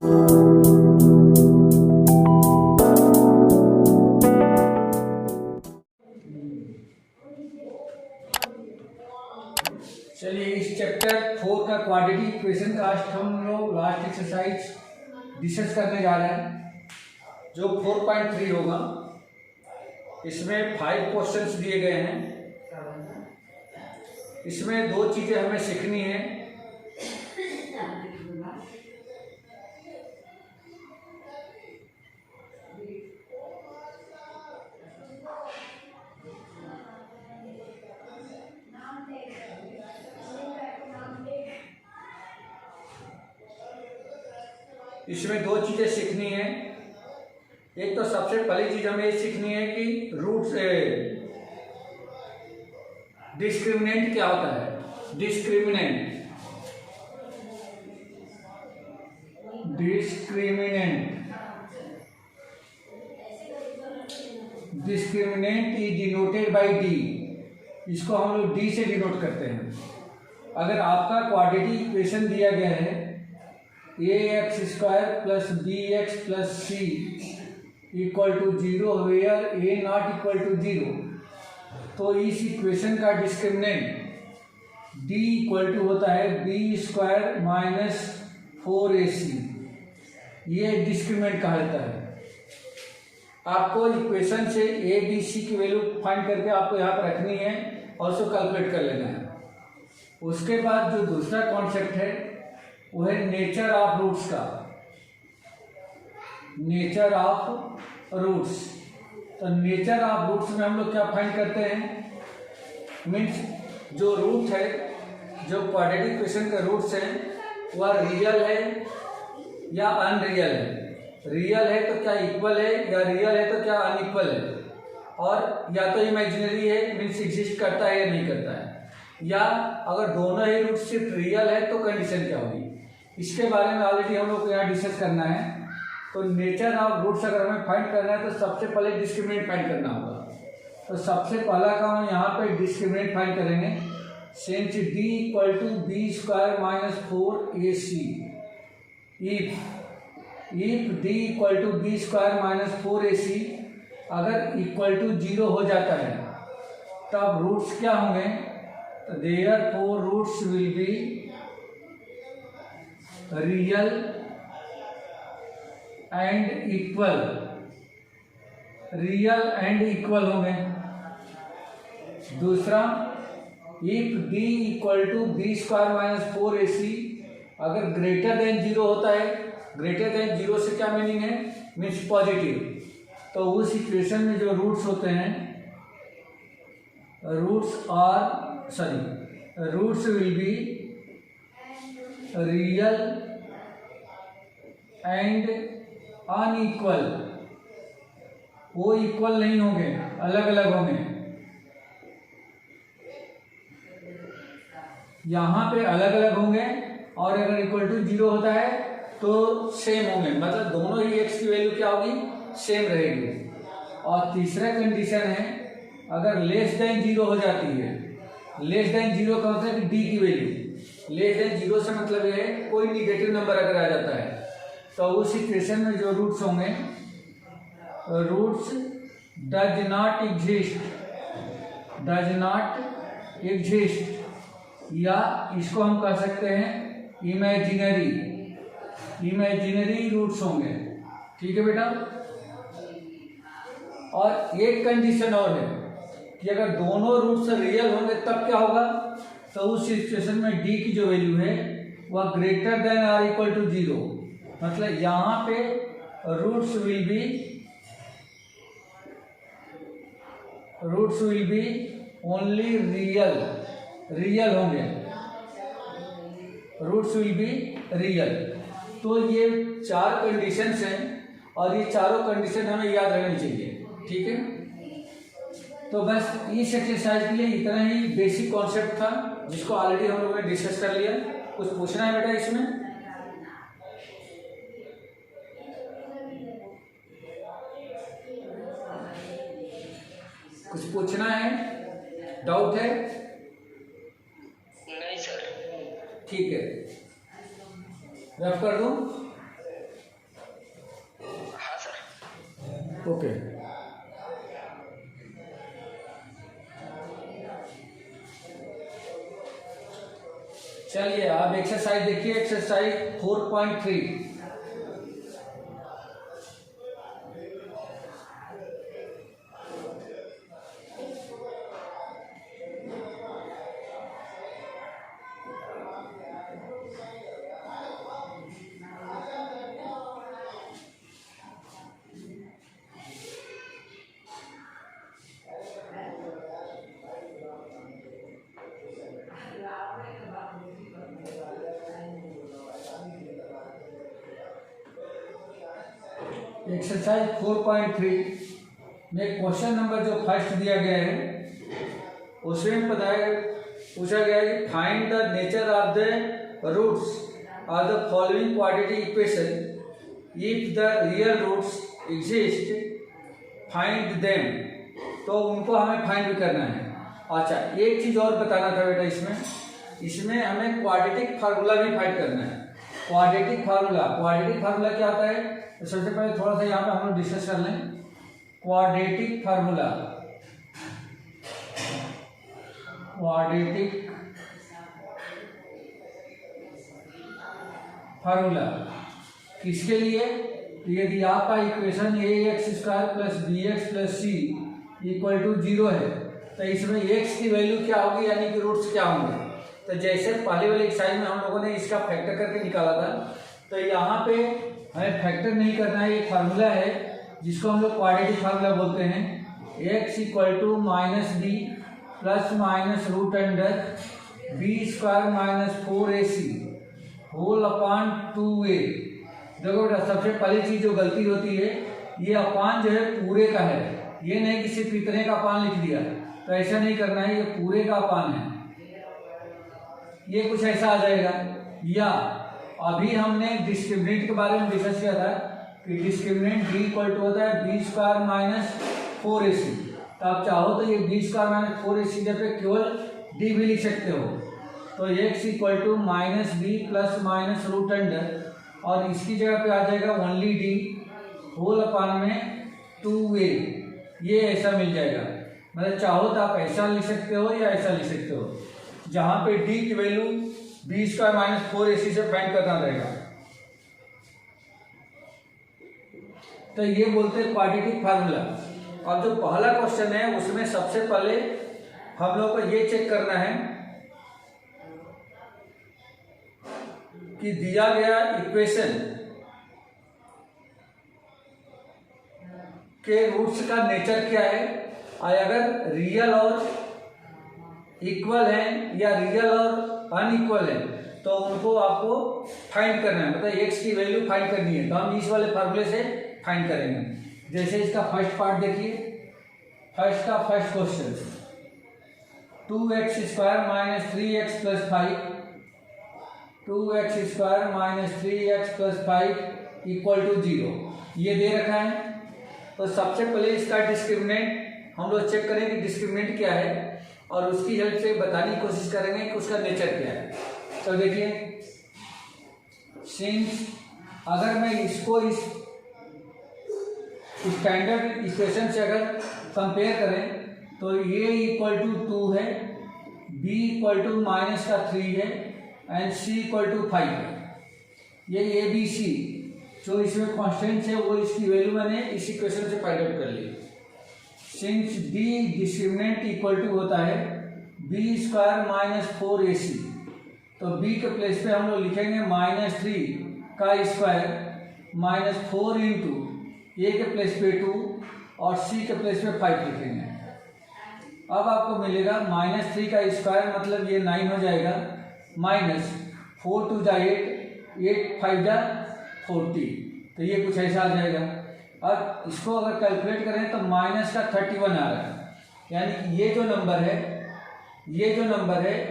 चलिए इस चैप्टर 4 का क्वाड्रेटिक इक्वेशन का हम लोग लास्ट एक्सरसाइज डिस्कस करने जा रहे हैं, जो 4.3 होगा। इसमें 5 क्वेश्चंस दिए गए हैं। इसमें 2 चीजें हमें सीखनी है। इसमें 2 चीजें सीखनी है। एक तो सबसे पहली चीज हमें ये सीखनी है कि रूट से डिस्क्रिमिनेंट क्या होता है। Discriminant is denoted by D. इसको हम लोग डी से डिनोट करते हैं। अगर आपका क्वाड्रेटिक इक्वेशन दिया गया है ax² plus bx plus c equal to 0 where a not equal to 0, तो इस इक्वेशन का डिस्क्रिमिनेंट d इक्वल टू होता है b² माइनस 4ac। ये डिस्क्रिमिनेंट कहा जाता है। आपको इक्वेशन से a b c की वैल्यू फाइंड करके आपको यहाँ पर रखनी है और उसको कैलकुलेट कर लेना है। उसके बाद जो दूसरा कॉन्सेप्ट है वो है नेचर ऑफ रूट्स का। नेचर ऑफ रूट्स, तो नेचर ऑफ रूट्स में हम लोग क्या फाइंड करते हैं, मीन्स जो रूट है, जो क्वाड्रेटिक इक्वेशन का रूट्स है वह रियल है या अनरियल है। रियल है तो क्या इक्वल है, या रियल है तो क्या अनइक्वल है, और या तो इमेजिनरी है मीन्स एग्जिस्ट करता है या नहीं करता है, या अगर दोनों ही रूट सिर्फ रियल है तो कंडीशन क्या होगी। इसके बारे में ऑलरेडी हम लोग को यहाँ डिस्कस करना है। तो नेचर ऑफ रूट्स अगर हमें फाइंड करना है तो सबसे पहले डिस्क्रिमिनेंट फाइंड करना होगा। तो सबसे पहला काम यहाँ पे डिस्क्रिमिनेंट फाइंड करेंगे। Since d equal to b² minus 4ac, if d equal to b² minus 4ac अगर इक्वल टू 0 हो जाता है तब रूट्स क्या होंगे, तो therefore roots will be real and equal. Real and equal होंगे। दूसरा, if d equal to b² minus 4ac अगर ग्रेटर देन 0 होता है, ग्रेटर देन 0 से क्या मीनिंग है, मीन्स पॉजिटिव, तो उस इक्वेशन में जो रूट्स होते हैं, roots will be real and unequal. वो इक्वल नहीं होंगे, अलग अलग होंगे। यहाँ पे अलग अलग होंगे, और अगर इक्वल टू 0 होता है तो सेम होंगे, मतलब दोनों ही x की वैल्यू क्या होगी, सेम रहेगी। और तीसरा कंडीशन है अगर लेस देन 0 हो जाती है। लेस देन 0 का मतलब कि d की वैल्यू लेस देन 0 से मतलब ये है कोई निगेटिव नंबर अगर आ जाता है तो उस इक्वेशन में जो रूट्स होंगे, रूट्स डज नॉट एग्जिस्ट, या इसको हम कह सकते हैं इमेजिनरी रूट्स होंगे। ठीक है बेटा। और एक कंडीशन और है कि अगर दोनों रूट्स रियल होंगे तब क्या होगा, तो उस सिचुएशन में d की जो वैल्यू है वह greater than or equal to 0, मतलब यहाँ पे roots will be only real होंगे। Roots will be real. तो ये 4 कंडीशंस हैं और ये चारों कंडीशन हमें याद रखनी चाहिए। ठीक है। तो बस इस एक्सरसाइज के लिए इतना ही बेसिक कॉन्सेप्ट था, जिसको ऑलरेडी हम लोगों ने डिस्कस कर लिया। कुछ पूछना है बेटा इसमें? कुछ पूछना है, डाउट है? नहीं सर। ठीक है, रफ कर दूं? ओके। चलिए अब एक्सरसाइज देखिए, एक्सरसाइज 4.3। एक्सरसाइज 4.3 में क्वेश्चन नंबर जो फर्स्ट दिया गया है उसमें पूछा गया है कि find the nature of the roots of the following quadratic equation if the real roots exist find them. तो उनको हमें फाइंड भी करना है। अच्छा, एक चीज और बताना था बेटा, इसमें हमें क्वाड्रेटिक फार्मूला भी फाइंड करना है। क्वाड्रेटिक फार्मूला क्या होता है? तो सबसे पहले थोड़ा सा यहाँ पे हम लोग डिस्कस कर लें। क्वाड्रेटिक फार्मूला किसके लिए? यदि आपका equation ax² plus bx plus c equal to 0 है तो इसमें x की वैल्यू क्या होगी, यानी कि रूट्स क्या होंगे। तो जैसे पहले वाले एक्सरसाइज में हम लोगों ने इसका फैक्टर करके निकाला था, तो यहाँ पे हमें फैक्टर नहीं करना है। एक फार्मूला है जिसको हम लोग क्वाड्रेटिक फार्मूला बोलते हैं। x equal to -b plus minus root under b² minus 4ac whole upon 2a। देखो बेटा, सबसे पहली चीज जो गलती होती है, ये अपान जो है पूरे का है, ये नहीं कि सिर्फ इतने का अपान लिख दिया, तो ऐसा नहीं करना है। ये पूरे का अपान है, ये कुछ ऐसा आ जाएगा। या अभी हमने डिस्क्रिमिनेंट के बारे में डिस्कस किया था कि डिस्क्रिमिनेंट d इक्वल टू होता है b² माइनस 4ac। तो आप चाहो तो ये b² माइनस 4ac जगह केवल d भी लिख सकते हो। तो x equal to -b plus minus root under, और इसकी जगह पे आ जाएगा ओनली d होल अपॉन में 2a। ये ऐसा मिल जाएगा। मतलब चाहो तो आप ऐसा लिख सकते हो या ऐसा लिख सकते हो, जहां पे d की वैल्यू b² माइनस 4ac से फाइंड करना रहेगा। तो ये बोलते हैं क्वाड्रेटिक फार्मूला। अब जो पहला क्वेश्चन है उसमें सबसे पहले हम लोग को ये चेक करना है कि दिया गया इक्वेशन के रूट्स का नेचर क्या है, और अगर रियल और इक्वल है या रियल और अनइक्वल है तो उनको आपको फाइंड करना है। मतलब x की वैल्यू फाइंड करनी है, तो हम इस वाले फार्मूले से फाइंड करेंगे। जैसे इसका फर्स्ट पार्ट देखिए, first question 2x² minus 3x plus 5 2x² minus 3x plus 5 equal to 0, ये दे रखा है। तो सबसे पहले इसका डिस्क्रिमिनेंट हम लोग चेक करेंगे, डिस्क्रिमिनेंट क्या है, और उसकी हेल्प से बताने की कोशिश करेंगे कि उसका नेचर क्या है। तो देखिए, सिंस अगर मैं इसको इस स्टैंडर्ड इक्वेशन से अगर कंपेयर करें तो a इक्वल टू 2 है, b इक्वल टू -3 है एंड c इक्वल टू 5 है। ये ABC जो इसमें कॉन्स्टेंट्स है वो इसकी वैल्यू मैंने इस इक्वेशन से फाइंड आउट कर ली। Since d discriminant equal to होता है b² माइनस 4ac, तो b के प्लेस पे हम लोग लिखेंगे -3 का स्क्वायर माइनस 4 इंटू a के प्लेस पे 2 और c के प्लेस पे 5 लिखेंगे। अब आपको मिलेगा -3 का स्क्वायर मतलब ये 9 हो जाएगा, माइनस 4 2 जा 8 8 5 जा 40, तो ये कुछ ऐसा आ जाएगा। अब इसको अगर कैलकुलेट करें तो माइनस का 31 आ रहा है, यानी कि ये जो नंबर है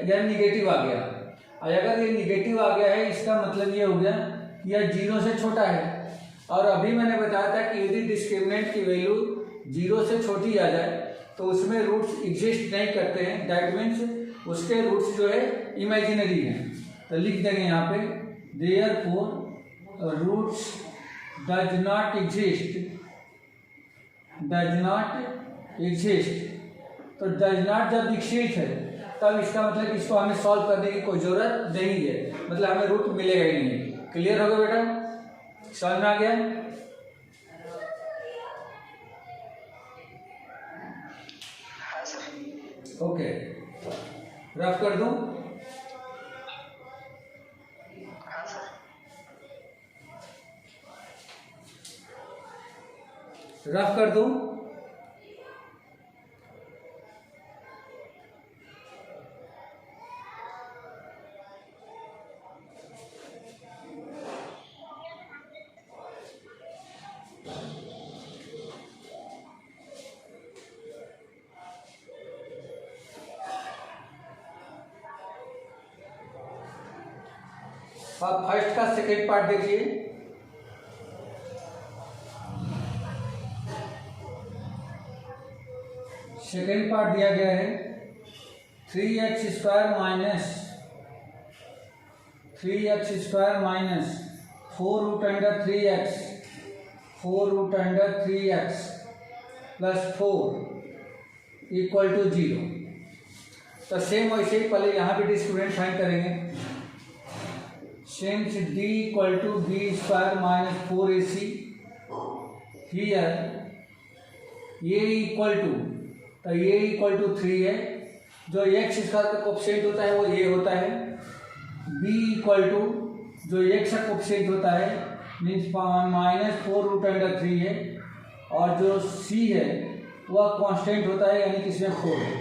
यह निगेटिव आ गया। और अगर ये निगेटिव आ गया है इसका मतलब ये हो गया कि यह 0 से छोटा है। और अभी मैंने बताया था कि यदि डिस्क्रिमिनेंट की वैल्यू 0 से छोटी आ जाए तो उसमें रूट्स एग्जिस्ट नहीं करते हैं, दैट मीन्स उसके रूट्स जो है इमेजिनरी हैं। तो लिख देंगे यहाँ पे therefore roots does not exist does not exist. तो डज नॉट जब विकसित है तब इसका मतलब कि इसको हमें सॉल्व करने की कोई जरूरत नहीं है, मतलब हमें रूट मिलेगा ही नहीं। क्लियर हो गया बेटा, समझ में आ गया? हाँ सर। ओके, रफ कर दूं? हाँ सर। रफ कर दूं? आप फर्स्ट का सेकेंड पार्ट देखिए। सेकेंड पार्ट दिया गया है 3x² माइनस 4√3x 4√3x + 4 = 0। तो सेम वैसे ही पहले यहाँ पे डिस्क्रिमिनेंट फाइंड करेंगे। Since d = b² - 4ac here a equal to, तो a इक्वल टू 3 है, जो x² का कोएफिशिएंट होता है वो a होता है। b इक्वल टू जो x का कोएफिशिएंट होता है मीन्स -4√3 है, और जो c है वह कांस्टेंट होता है यानी कि इसमें 4 है।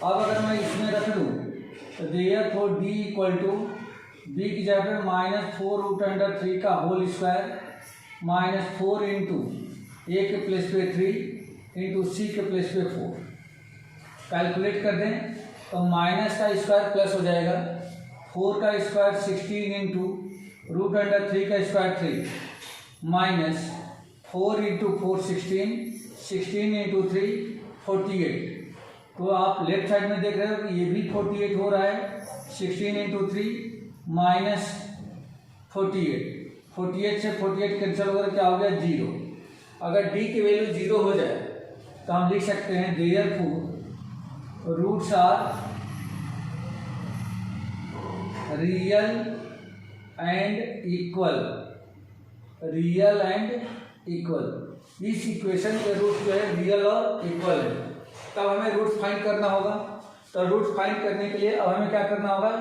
अब अगर मैं इसमें रख दूँ तो therefore d equal to b की जगह पर -4√3 का होल स्क्वायर -4 इंटू a के प्लेस पे 3 इंटू c के प्लेस पे 4 कैलकुलेट कर दें तो माइनस का स्क्वायर प्लस हो जाएगा। 4 का स्क्वायर 16 इंटू √3 का स्क्वायर 3 माइनस 4 इंटू 4 16 इंटू 3 48। तो आप लेफ्ट साइड में देख रहे हो कि ये भी 48 हो रहा है। 16 इंटू 3 माइनस 48 से 48 कैंसिल होकर क्या हो गया 0। अगर d की वैल्यू 0 हो जाए तो हम लिख सकते हैं therefore roots are real and equal. इस इक्वेशन के रूट जो है रियल और इक्वल है। तब हमें रूट फाइंड करना होगा। तो रूट फाइंड करने के लिए अब हमें क्या करना होगा,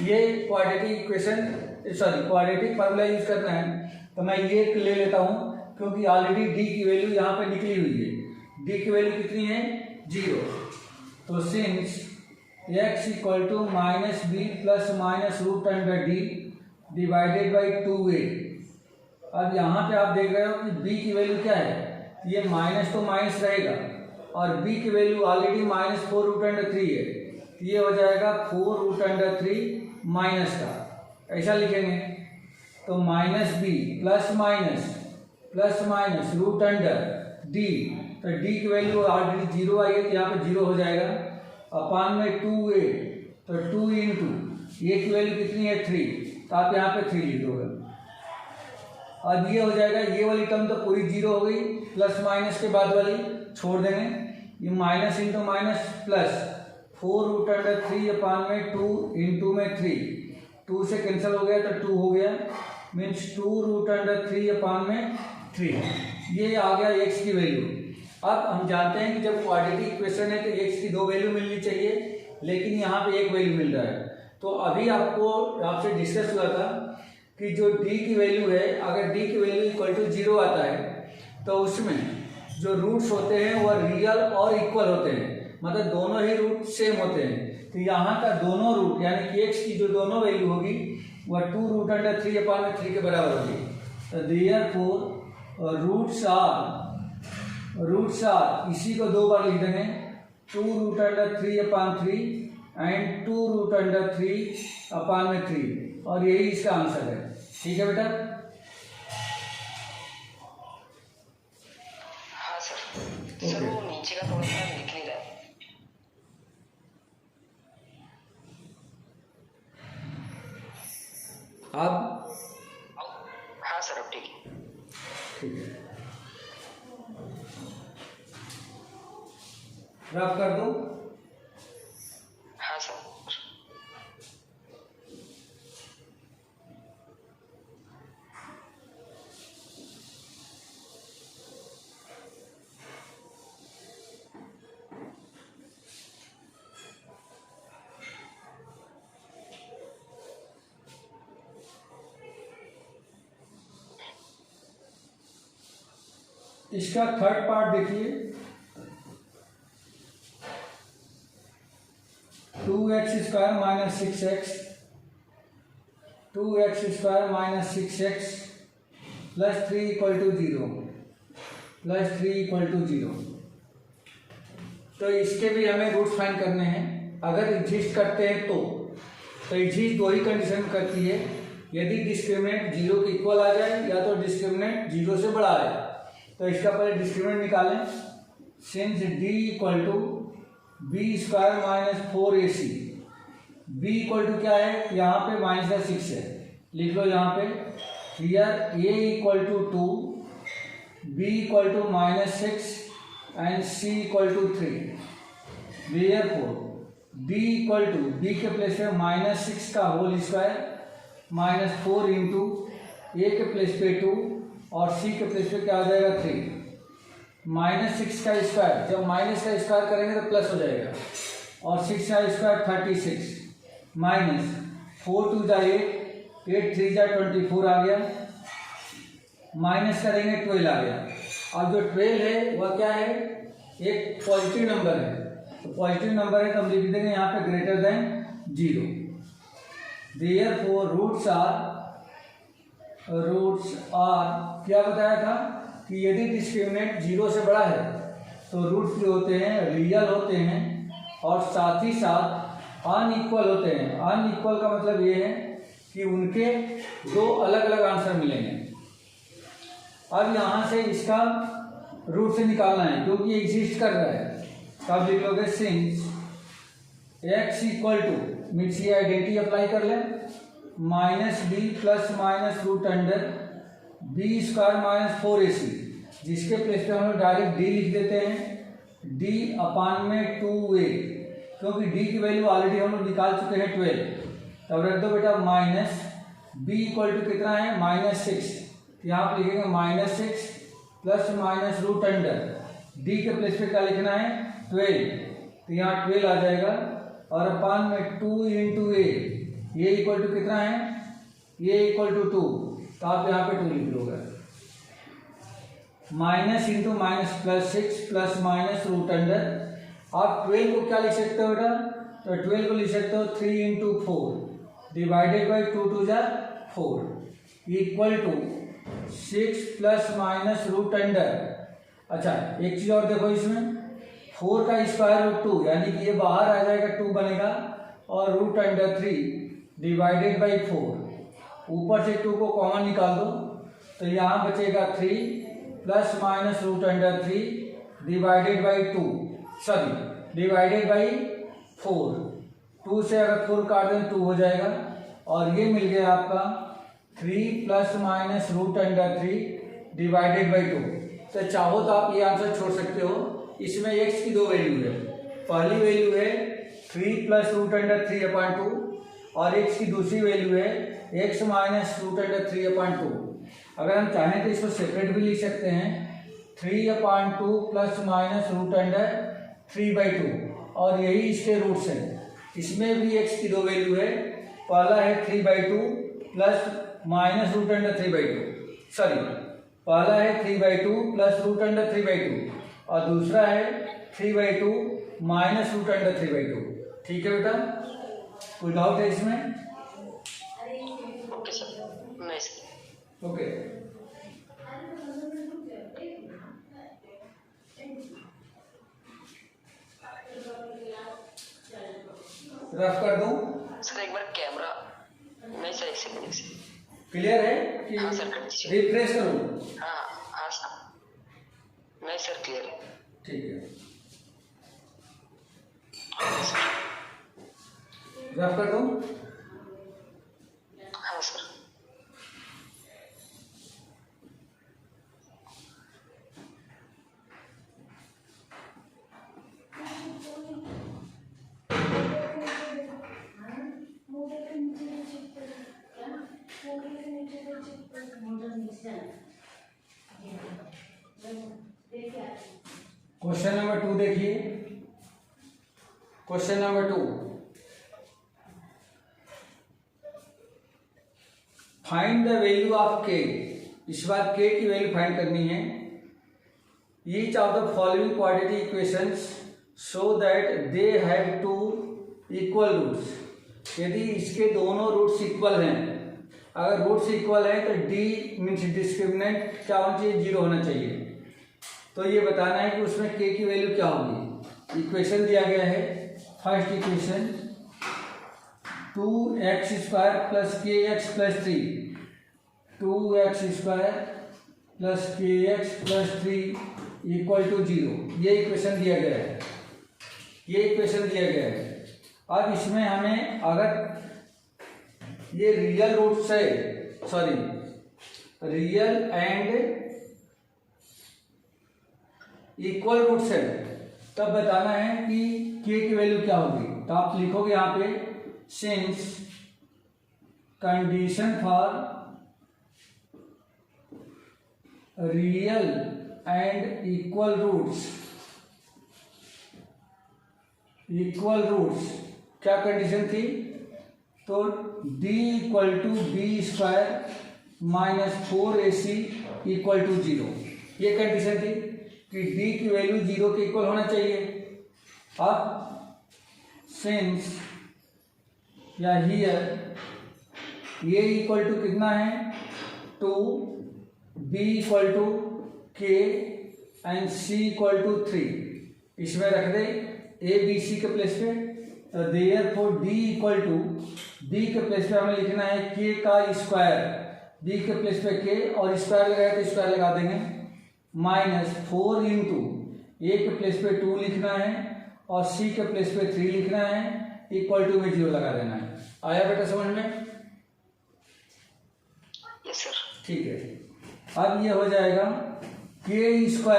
ये क्वाड्रेटिक फार्मूला यूज करना है। तो मैं ये ले लेता हूँ क्योंकि ऑलरेडी d की वैल्यू यहाँ पे निकली हुई है। d की वैल्यू कितनी है 0। तो since x equal to -b plus -√d divided by 2a। अब यहाँ पे आप देख रहे हो कि b की वैल्यू क्या है, ये माइनस तो माइनस रहेगा और b की वैल्यू ऑलरेडी -4√3 है, ये हो जाएगा 4√3 माइनस का, ऐसा लिखेंगे। तो -b प्लस माइनस √d, तो d की वैल्यू ऑलरेडी 0 आई है तो यहाँ पे 0 हो जाएगा अपान में 2a, तो 2 इंटू a की वैल्यू कितनी है 3, तो आप यहाँ पे 3 लिख दोगे। अब ये हो जाएगा, ये वाली टर्म तो पूरी 0 हो गई, प्लस माइनस के बाद वाली छोड़ देंगे। ये माइनस इंटू माइनस प्लस 4√3 अपान में 2 इंटू में 3, 2 से कैंसिल हो गया तो 2 हो गया, मीन्स 2√3 अपान में 3। ये आ गया x की वैल्यू। अब हम जानते हैं कि जब क्वाड्रेटिक इक्वेशन है तो x की 2 वैल्यू मिलनी चाहिए, लेकिन यहाँ पे एक वैल्यू मिल रहा है। तो अभी आपसे डिस्कस हुआ था कि जो d की वैल्यू है, अगर d की वैल्यू इक्वल टू 0 आता है तो उसमें जो रूट्स होते हैं वह रियल और इक्वल होते हैं, मतलब दोनों ही रूट सेम होते हैं। तो यहाँ का दोनों रूट यानी कि x की जो दोनों वैल्यू होगी वह 2√3 अपान में 3 के बराबर होगी। तो देयरफॉर रूट्स आर, इसी को 2 बार लिख देंगे, 2√3 अपान 3 एंड 2√3 अपान में 3, और यही इसका आंसर है। ठीक है बेटा? हाँ सर। सर वो नीचे का थोड़ा सा दिख नहीं रहा है। अब हाँ सर अब ठीक है। ठीक है। रफ कर दो। हाँ सर। इसका थर्ड पार्ट देखिए, 2x² minus 6x, 2x² minus 6x plus 3 equal to 0, plus 3 equal to 0। तो इसके भी हमें रूट्स फाइंड करने हैं। अगर एग्जिस्ट करते हैं तो एग्जिस्ट दो ही कंडीशन करती है, यदि डिस्क्रिमिनेंट 0 के इक्वल आ जाए या तो डिस्क्रिमिनेंट 0 से बड़ा आए। तो इसका पहले डिस्क्रिमिनेंट निकालें। Since d equal to b² minus 4ac, b equal to क्या है, यहाँ पे माइनस का 6 है, लिख लो यहाँ पे। Here a equal to 2, b equal to minus 6 and c equal to 3। Therefore d equal to, b के प्लेस पे माइनस 6 का whole square minus 4 into a के प्लेस पे 2 और c के प्लेस पे क्या आ जाएगा 3। माइनस 6 का स्क्वायर, जब माइनस का स्क्वायर करेंगे तो प्लस हो जाएगा, और 6 का स्क्वायर 36 माइनस 4 2 जा 8, 8 3 जा 24 आ गया, माइनस करेंगे 12 आ गया। अब जो 12 है वह क्या है, एक पॉजिटिव नंबर है, तो पॉजिटिव नंबर है तो हम लिख देंगे यहाँ पे greater than 0। Therefore roots are क्या बताया था कि यदि डिस्क्रिमिनेंट 0 से बड़ा है तो रूट्स जो होते हैं रियल होते हैं और साथ ही साथ अनइक्वल होते हैं। अनइक्वल का मतलब ये है कि उनके दो अलग अलग आंसर मिलेंगे। अब यहाँ से इसका रूट से निकालना है क्योंकि एग्जिस्ट कर रहा है। तब लिख लोगे since x equal to, means ये आइडेंटिटी अप्लाई कर लें, minus B plus minus root under b² minus 4ac, जिसके प्लेस पे हम लोग डायरेक्ट d लिख देते हैं, d अपान में 2a, क्योंकि d की वैल्यू ऑलरेडी हम लोग निकाल चुके हैं 12। तब रख दो बेटा माइनस b इक्वल टू कितना है माइनस 6, यहाँ पर लिखेंगे minus 6 plus minus root under, d के प्लेस पे क्या लिखना है 12, तो यहाँ 12 आ जाएगा, और अपान में 2 इंटू ए, ये इक्वल टू कितना है, ये इक्वल टू 2, तो आप यहाँ पे 2 लिख लोगे। Minus into minus plus 6 plus minus root under, आप 12 को क्या लिख सकते हो बेटा, तो 12 को लिख सकते हो 3 इंटू 4 डिवाइडेड बाई 2 2 जा 4 equal to 6 plus minus root under. अच्छा एक चीज और देखो, इसमें 4 का स्क्वायर रूट 2, यानी कि ये बाहर आ जाएगा 2 बनेगा, और रूट अंडर 3 डिवाइडेड बाई 4, ऊपर से 2 को कॉमन निकाल दो तो यहाँ बचेगा 3 plus minus root under 3 divided by 2, sorry divided by 4, 2 से अगर 4 काट दें 2 हो जाएगा, और ये मिल गया आपका 3 plus minus root under 3 divided by 2। तो चाहो तो आप ये आंसर छोड़ सकते हो, इसमें x की दो वैल्यू है, पहली वैल्यू है 3 प्लस रूट अंडर 3/2 और x की दूसरी वैल्यू है x माइनस रूट अंडर 3/2। अगर हम चाहें तो इसको सेपरेट भी लिख सकते हैं, 3/2 प्लस माइनस रूट अंडर 3/2, और यही इसके रूट्स हैं। इसमें भी x की दो वैल्यू है, पहला है 3/2 plus minus root under 3/2, sorry पहला है 3/2 प्लस रूट अंडर 3/2 और दूसरा है 3/2 माइनस रूट अंडर 3/2। ठीक है बेटा, कोई डाउट है इसमें? ओके सर, नहीं सर। ओके रफ कर दूं सर, एक बार कैमरा, नहीं सर एक सेकंड। क्लियर है कि हाँ सर, कर दीजिए। रिफ्रेश करूं? हाँ हाँ सर, नहीं सर क्लियर है। ठीक है, ओके सर। रफ कर दूं? हाँ सर। क्वेश्चन नंबर 2 देखिए। Question number 2, find the value of K. इस बार के की वैल्यू फाइंड करनी है। Each of the following quadratic equations show that they have two equal roots. यदि इसके दोनों रूट्स इक्वल हैं, अगर रूट्स इक्वल है तो डी मीन्स डिस्क्रिमिनेंट क्या होना चाहिए, 0 होना चाहिए। तो ये बताना है कि उसमें के की वैल्यू क्या होगी। इक्वेशन दिया गया है, फर्स्ट इक्वेशन 2x² प्लस के एक्स प्लस 3, 2x² प्लस के एक्स प्लस 3 इक्वल टू 0। ये इक्वेशन दिया गया है, ये इक्वेशन दिया गया है। अब इसमें हमें अगर ये रियल रूट्स है, sorry real and equal roots है, तब बताना है कि के की वैल्यू क्या होगी। तो आप लिखोगे यहाँ पे since condition for real and equal roots, equal roots क्या कंडीशन थी, तो d equal to b² minus 4ac equal to 0। ये कंडीशन थी कि d की वैल्यू 0 के इक्वल होना चाहिए। अब सिंस या हियर ये इक्वल टू कितना है, 2, b equal to k and c equal to 3, इसमें रख दे a b c के प्लेस पे। तो therefore d equal to b के प्लेस पे हमें लिखना है k का स्क्वायर, b के प्लेस पे k और स्क्वायर लगाए तो स्क्वायर लगा देंगे, माइनस 4 इंटू a के प्लेस पे 2 लिखना है और c के प्लेस पे 3 लिखना है, इक्वल टू में 0 लगा देना है। आया बेटा समझ में? Yes sir. ठीक है। अब ये हो जाएगा k²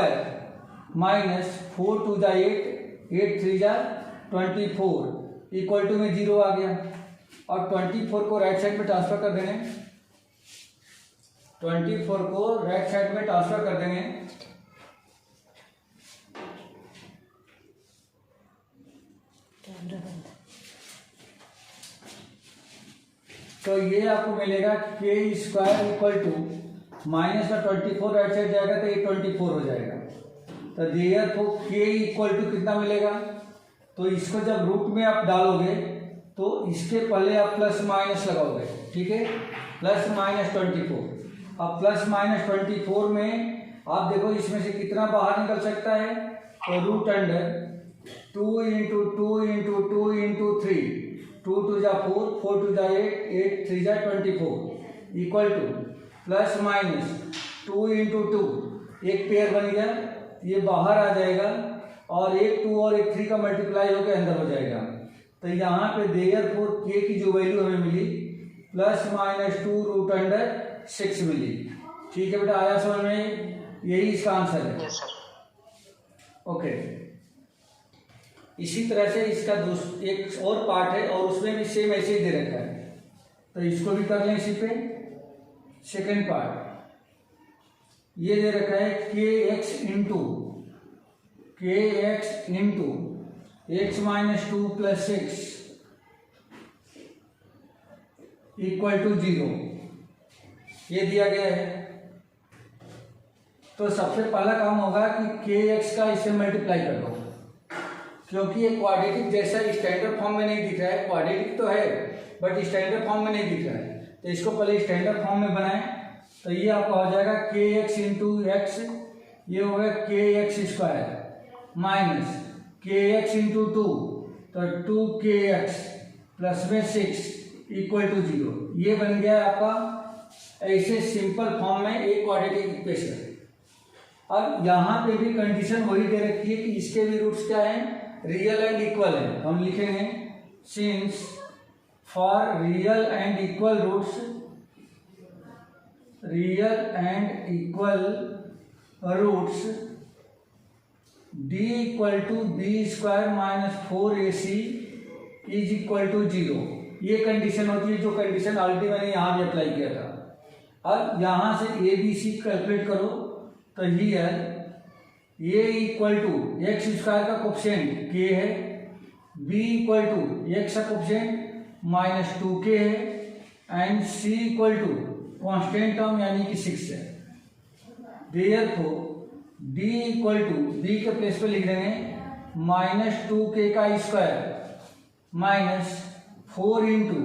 माइनस 4 2 जा 8, 8 3 जा 24 इक्वल टू में 0 आ गया। और 24 को राइट साइड में ट्रांसफर कर देंगे, 24 को राइट साइड में ट्रांसफर कर देंगे। तो ये आपको मिलेगा k² इक्वल टू माइनस का 24 राइट साइड जाएगा तो ये 24 हो जाएगा। तो देयरफॉर k इक्वल टू कितना मिलेगा, तो इसको जब रूट में आप डालोगे तो इसके पहले आप प्लस माइनस लगाओगे, ठीक है, प्लस माइनस 24। अब प्लस माइनस 24 में आप देखो इसमें से कितना बाहर निकल सकता है, तो root under 2 into 2 into 2 into 3, 2 2 जा 4, 4 2 जा 8, 8 3 जा 24 equal two plus minus 2 into 2, एक पेयर बन गया, ये बाहर आ जाएगा और एक 2 और एक 3 का मल्टीप्लाई होकर अंदर हो जाएगा। तो यहाँ पे देयरफॉर के की जो वैल्यू हमें मिली प्लस माइनस 2 रूट अंडर 6 मिली। ठीक है बेटा, आया समझ में? यही इसका आंसर है। Yes sir. ओके, इसी तरह से इसका एक और पार्ट है और उसमें भी सेम ऐसे ही दे रखा है, तो इसको भी कर लें इसी पे। सेकेंड पार्ट ये दे रखा है kx into x minus 2 plus 6 equal to 0, ये दिया गया है। तो सबसे पहला काम होगा कि kx का इससे मल्टीप्लाई कर दो, क्योंकि ये क्वाड्रेटिक जैसा स्टैंडर्ड फॉर्म में नहीं दिख रहा है, क्वाड्रेटिक तो है बट स्टैंडर्ड फॉर्म में नहीं दिख रहा है, तो इसको पहले स्टैंडर्ड फॉर्म में बनाएं। तो ये आपका हो जाएगा kx इंटू एक्स, ये हो गया kx² माइनस kx इंटू 2, तो 2kx प्लस में 6 इक्वल टू 0। ये बन गया आपका ऐसे सिंपल फॉर्म में एक क्वाड्रेटिक इक्वेशन। अब यहाँ पे भी कंडीशन वही दे रखी है कि इसके भी रूट्स क्या हैं, रियल एंड इक्वल है। हम लिखेंगे since for real and equal roots, real and equal roots d equal to b² minus 4ac is equal to 0। ये कंडीशन होती है, जो कंडीशन ऑलरेडी मैंने यहाँ भी अप्लाई किया था। अब यहाँ से a b c कैलकुलेट करो, तो here A equal to X square का कोफिशिएंट के है, बी इक्वल टू एक्स का कोफिशिएंट -2k है and C equal to constant term यानी कि 6 है। Therefore D equal to B के प्लेस पे लिख देंगे -2k का स्क्वायर -4 इंटू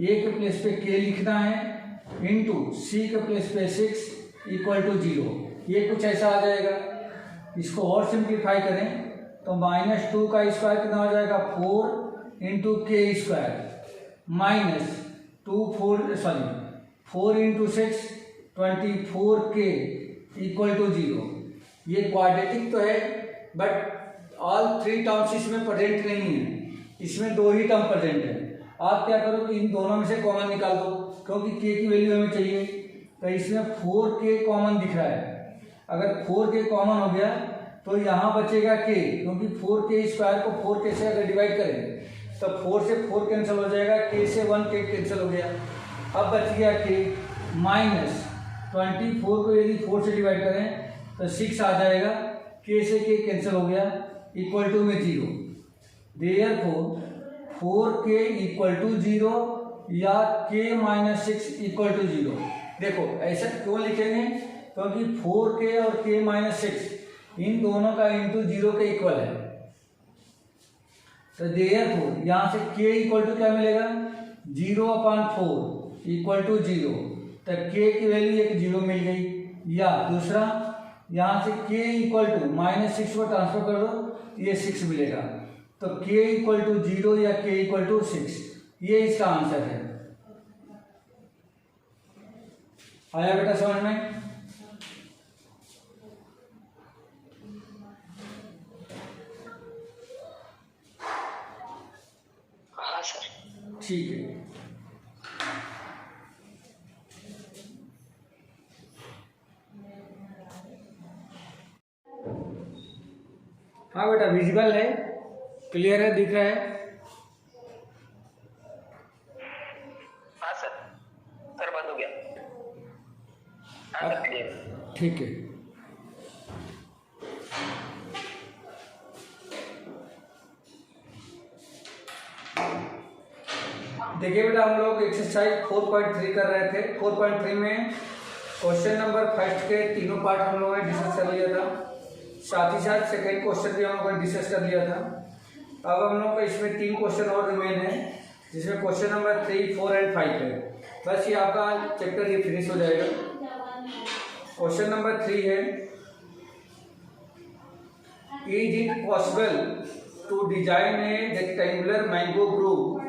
ए के प्लेस पे k लिखना है इंटू सी के प्लेस पे 6 इक्वल टू 0। ये कुछ ऐसा आ जाएगा। इसको और सिंप्लीफाई करें तो -2 का स्क्वायर कितना हो जाएगा 4 इंटू के square -4 into 6 24k equal to 0। ये क्वाड्रेटिक तो है बट ऑल 3 टर्म्स इसमें प्रेजेंट नहीं है, इसमें 2 ही टर्म प्रेजेंट है। आप क्या करो कि इन दोनों में से कॉमन निकाल दो क्योंकि k की वैल्यू हमें चाहिए। तो इसमें 4k कॉमन दिख रहा है, अगर 4k कॉमन हो गया तो यहाँ बचेगा k, क्योंकि 4k स्क्वायर को 4k से अगर डिवाइड करें तो 4 से 4 कैंसिल हो जाएगा, k से 1k कैंसिल हो गया। अब बच गया k -24 को यदि 4 से डिवाइड करें तो 6 आ जाएगा, k से k कैंसिल हो गया इक्वल टू में 0। देयरफॉर 4k इक्वल टू 0 या k -6 इक्वल टू 0। देखो ऐसा क्यों लिखेंगे, क्योंकि 4k और k -6 इन दोनों का इंटू 0 के इक्वल है। तो देयरफॉर यहाँ से k इक्वल टू क्या मिलेगा 0/4 इक्वल टू 0। तो k की वैल्यू एक 0 मिल गई। या दूसरा यहाँ से k इक्वल टू -6 को ट्रांसफर कर दो, ये 6 मिलेगा। तो k इक्वल टू 0 या k इक्वल टू 6, ये इसका आंसर है। आया बेटा समझ में? हाँ सर। ठीक है। हाँ बेटा विजिबल है, क्लियर है, दिख रहा है? हाँ सर, सर बंद हो गया। हाँ सर क्लियर। ठीक है। देखिए बेटा हम लोग एक्सरसाइज 4.3 कर रहे थे। 4.3 में क्वेश्चन नंबर फर्स्ट के तीनों पार्ट हम लोगों ने डिस्कस कर लिया था, साथ ही साथ सेकेंड क्वेश्चन भी हम लोगों ने डिस्कस कर लिया था। अब हम लोग का इसमें 3 क्वेश्चन और रिमेन है, जिसमें क्वेश्चन नंबर 3, 4 एंड 5 है। बस ये आपका चैप्टर ये फिनिश हो जाएगा। क्वेश्चन नंबर 3 है, is it possible to design a rectangular mango group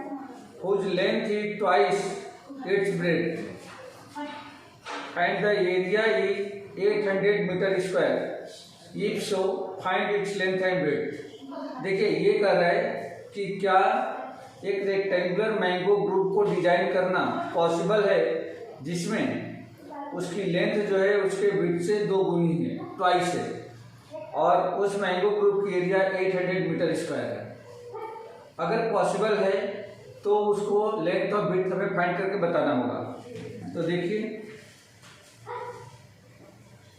whose length is twice its breadth and the area is 800 meter square? If so, find its length and breadth. देखिए ये कर रहा है कि क्या एक रेक्टेंगुलर मैंगो ग्रुप को design करना पॉसिबल है जिसमें उसकी लेंथ जो है उसके विड्थ से 2 गुनी है, ट्वाइस है, और उस मैंगो ग्रुप की एरिया 800 मीटर स्क्वायर है। अगर पॉसिबल है तो उसको लेंथ और विड्थ हमें फाइंड करके बताना होगा। तो देखिए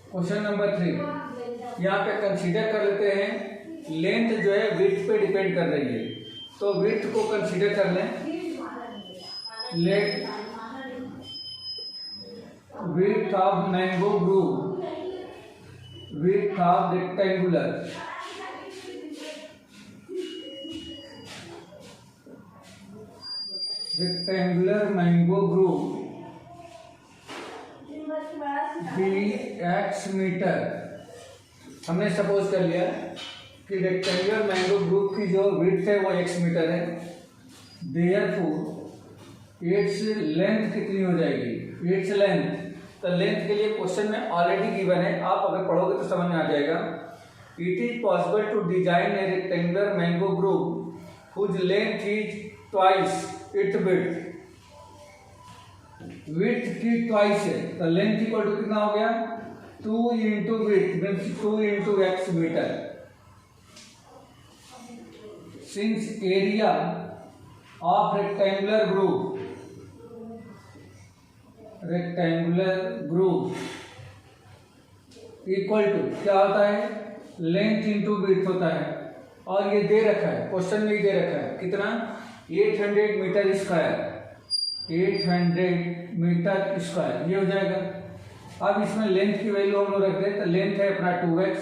क्वेश्चन नंबर 3 यहाँ पे कंसीडर कर लेते हैं, लेंथ जो है विड्थ पे डिपेंड कर रही है, तो विड्थ को कंसीडर कर लें। Let width of mango group, width of rectangular mango group x metre. हमने सपोज कर लिया कि रेक्टेंगुलर मैंगो ग्रुप की जो विड्थ है वो x मीटर है। देयरफॉर इट्स लेंथ कितनी हो जाएगी, इट्स लेंथ। तो लेंथ के लिए क्वेश्चन में ऑलरेडी गिवन है, आप अगर पढ़ोगे तो समझ में आ जाएगा। It is possible to design a rectangular mango group whose length is twice its width. Width की ट्वाइस है तो लेंथ इक्वल टू कितना हो गया 2 into width means 2 into x metre. Since area of rectangular group equal to क्या होता है length into width होता है, और ये दे रखा है, क्वेश्चन में ही दे रखा है कितना, 800 मीटर स्क्वायर, 800 मीटर स्क्वायर, ये हो जाएगा। अब इसमें लेंथ की वैल्यू हम लोग रख दें, तो लेंथ है अपना 2x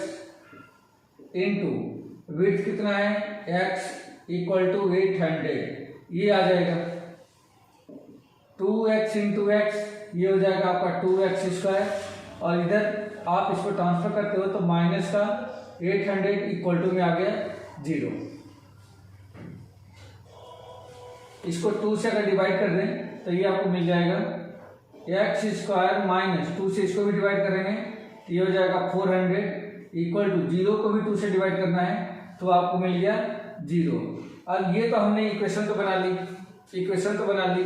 इंटू विड्थ कितना है, x इक्वल टू 800, ये आ जाएगा 2x इंटू एक्स, ये हो जाएगा आपका 2x स्क्वायर, और इधर आप इसको ट्रांसफर करते हो तो माइनस का 800 इक्वल टू में आ गया 0। इसको 2 से अगर डिवाइड कर दें तो ये आपको मिल जाएगा x स्क्वायर माइनस 2 से इसको भी डिवाइड करेंगे तो ये हो जाएगा 400 इक्वल टू 0 को भी 2 से डिवाइड करना है तो आपको मिल गया 0। अब ये तो हमने इक्वेशन तो बना ली,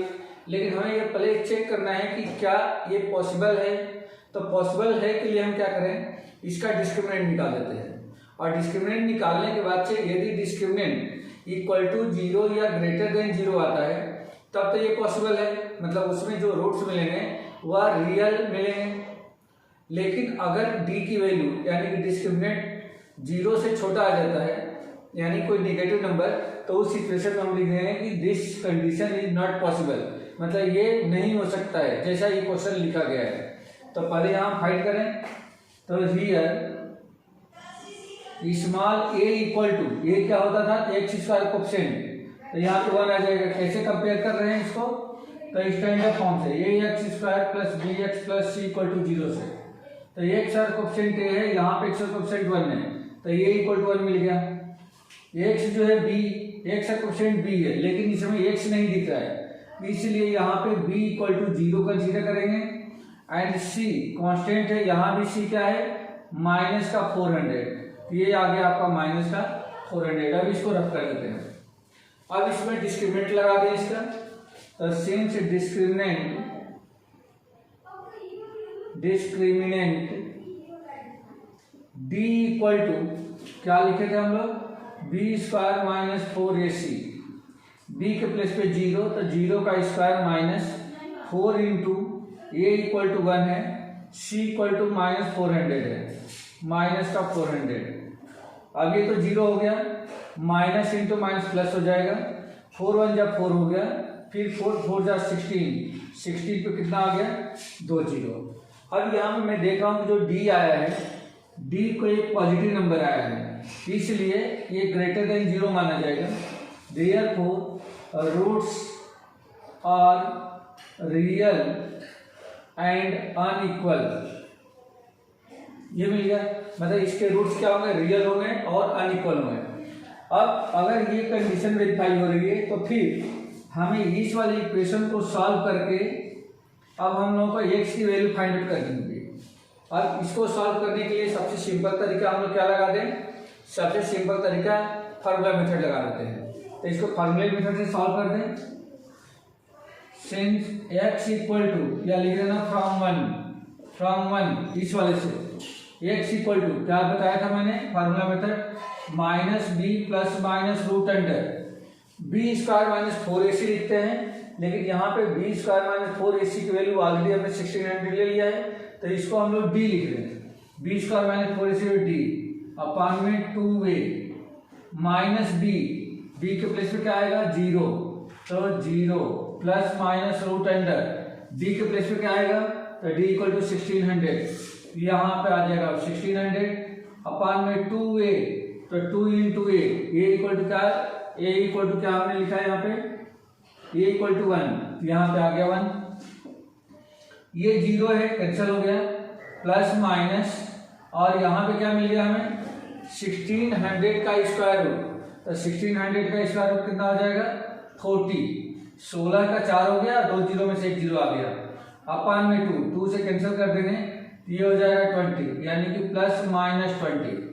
लेकिन हमें ये पहले चेक करना है कि क्या ये पॉसिबल है। तो पॉसिबल है के लिए हम क्या करें, इसका डिस्क्रिमिनेंट निकाल देते हैं, और डिस्क्रिमिनेंट निकालने के बाद से यदि डिस्क्रिमिनेंट इक्वल टू 0 या ग्रेटर देन 0 आता है तब तो ये पॉसिबल है, मतलब उसमें जो रूट्स मिलेंगे वह रियल मिलेंगे। लेकिन अगर d की वैल्यू यानी कि डिस्क्रिमिनेंट 0 से छोटा आ जाता है, यानी कोई नेगेटिव नंबर, तो उस सिचुएशन में हम लिख देंगे कि this condition is not possible, मतलब ये नहीं हो सकता है जैसा ये क्वेश्चन लिखा गया है। तो पहले यहाँ फाइंड करें, तो here small a equal to, ये क्या होता था, एक्स स्क्वायर कोएफिशिएंट, तो यहाँ पे 1 आ जाएगा। कैसे कंपेयर कर रहे हैं इसको, तो स्टैंडर्ड फॉर्म से, ये x square plus b x plus c equal to 0 से, तो ये एक्स कोएफिशिएंट a है, यहाँ पे एक्स कोएफिशिएंट 1 है, तो ये इक्वल टू 1 मिल गया। एक्स जो है b, एक्स कोएफिशिएंट b है, लेकिन इसमें x नहीं दिख रहा है, इसलिए यहाँ पे b इक्वल टू 0 कंसीडर करेंगे, एंड c कांस्टेंट है, यहाँ भी c क्या है, माइनस का 400, ये आ गया आपका माइनस का 400। अब इसको रफ कर देते हैं। अब इसमें डिस्क्रिमिनेंट लगा दें इसका, तो since discriminant d equal to क्या लिखे थे हम लोग, b square minus 4ac, b के प्लेस पे 0, तो 0 का square minus 4 into a equal to 1 है, c इक्वल टू माइनस 400 है, माइनस का 400। अब ये तो 0 हो गया, माइनस इंटू माइनस प्लस हो जाएगा, 4 1 जब 4 हो गया, फिर 4 4 जा 16 पे कितना आ गया, 2 0। अब यहाँ पे मैं देख रहा हूँ जो d आया है, d को एक पॉजिटिव नंबर आया है, इसलिए ये ग्रेटर देन 0 माना जाएगा। Therefore roots are real and unequal, ये मिल गया, मतलब इसके रूट्स क्या होंगे, रियल होंगे और अनइक्वल होंगे। अब अगर ये कंडीशन वेरीफाई हो रही है तो फिर हमें इस वाली इक्वेशन को सॉल्व करके अब हम लोगों को x की वैल्यू फाइंड आउट करनी होगी। अब इसको सॉल्व करने के लिए सबसे सिंपल तरीका हम लोग क्या लगा दें, सबसे सिंपल तरीका फार्मूला मेथड लगा देते हैं। तो इसको फार्मूला मेथड से सॉल्व कर दें। सिंस x इक्वल टू, या लिख देना फ्रॉम वन इस वाले से, x इक्वल टू क्या बताया था मैंने formula method, minus B plus minus root under b square minus 4ac लिखते हैं, लेकिन यहाँ पे बी स्क्वायर माइनस 4ac की वैल्यू ऑलरेडी हमने 1600 ले लिया है, तो इसको हम लोग d लिख रहे हैं, b square minus 4ac d upon में 2a माइनस बी के प्लेस पे क्या आएगा 0, तो 0 plus minus root under d के प्लेस पे क्या आएगा, तो d इक्वल टू 1600, यहाँ पे आ जाएगा 1600 अपान में 2a, तो 2 इंटू a इक्वल टू क्या, a इक्वल टू क्या हमने लिखा है यहाँ पे, a इक्वल टू 1, यहाँ पे आ गया 1, ये 0 है कैंसिल हो गया, प्लस माइनस, और यहाँ पे क्या मिल गया हमें 1600 का स्क्वायर रूट, तो 1600 का स्क्वायर रूट कितना हो जाएगा 40, 16 का 4 हो गया, 2 जीरो में से 1 जीरो आ गया, अपान में 2 से कैंसिल कर देंगे, ये हो जाएगा 20, यानी कि प्लस माइनस 20।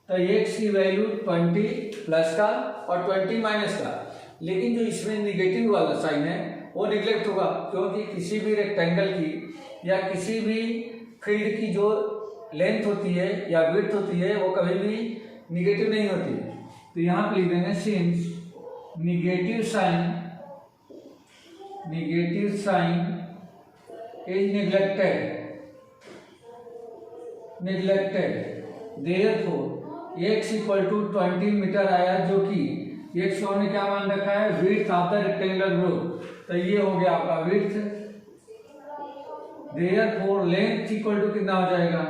तो x की वैल्यू 20 प्लस का और 20 माइनस का, लेकिन जो इसमें निगेटिव वाला साइन है वो निगलेक्ट होगा, क्योंकि किसी भी रेक्टेंगल की या किसी भी फील्ड की जो लेंथ होती है या विड्थ होती है वो कभी भी निगेटिव नहीं होती। तो यहाँ पे लिख देंगे since negative sign is neglected, therefore x equal to 20 metre आया, जो कि x को हमने क्या मान रखा है, width of the rectangular group. तो ये हो गया आपका width. Therefore length equal to कितना हो जाएगा,